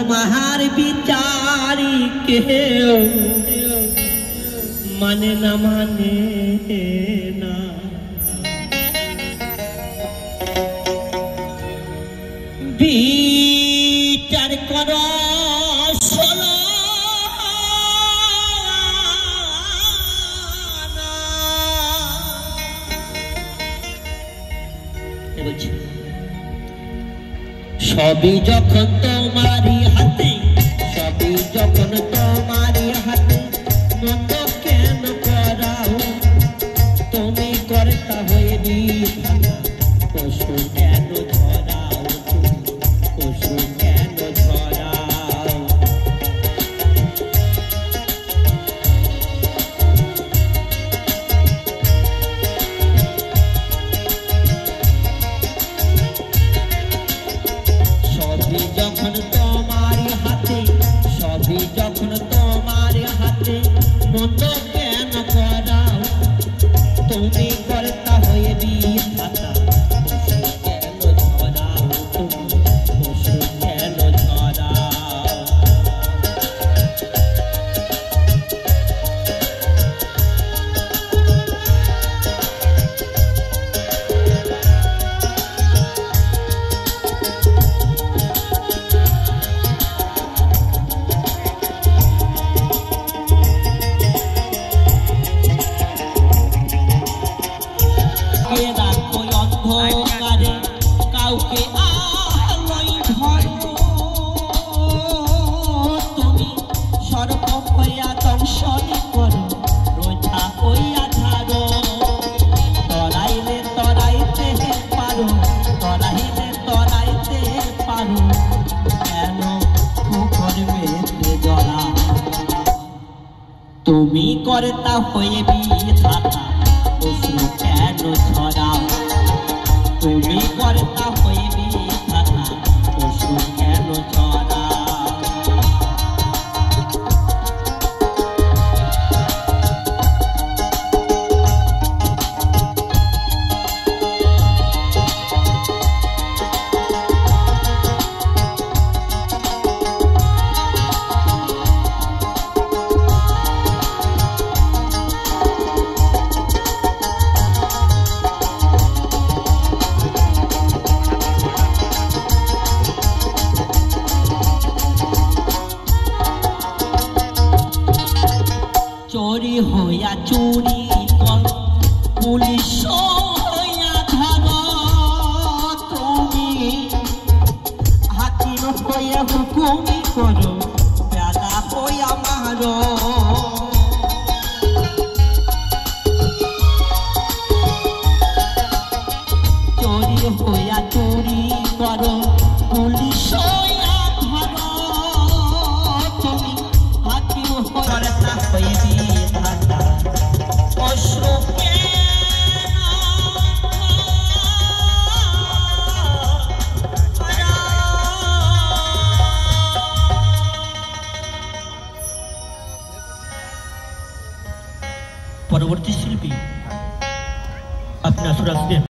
তোমার বিচারি কেউ মানে না বিচার করো শোনো বলছি সবই যখন তোমারই হাতে সবই যখন তোমারই হাতে মন্দ কেন করাও তুমি কর্তা হয়ে বিধাতা পশু কেন ধরাও পশু কেন ধরাও সবই যখন তোমারই হাতে সবই যখন তোমারই হাতে মন্দ কেন করাও তুমি কর্তা হয়ে বিধাতা পশু কেন ধরাও তুমি পশু কেন ধরাও অন্ধকারে কাউকে আলোয় ধরো তুমি সর্ব হইয়া দংশন করো রোজা হইয়া ধারো তরাইলে তরাইতে পারো তরাইলে তরাইতে পারো কেন করবে জড়া তুমি কর্তা হয়ে বিধাতা পশু কেন ধরাও তুমি কর্তা হয়ে বিধাতা পশু কেন ধরাও চোরি হইয়া চুরি কর পুলিশ হইয়া ধর তুমি হাকিম হইয়া হুকুমি করো পেলা হইয়া মারো চোরি হইয়া চুরি করো পুলিশ হইয়া ধর তুমি হাকিম কর্তা হয়ে বিধাতা পশু পরবর্তী শিল্পী আপনার সুরাজ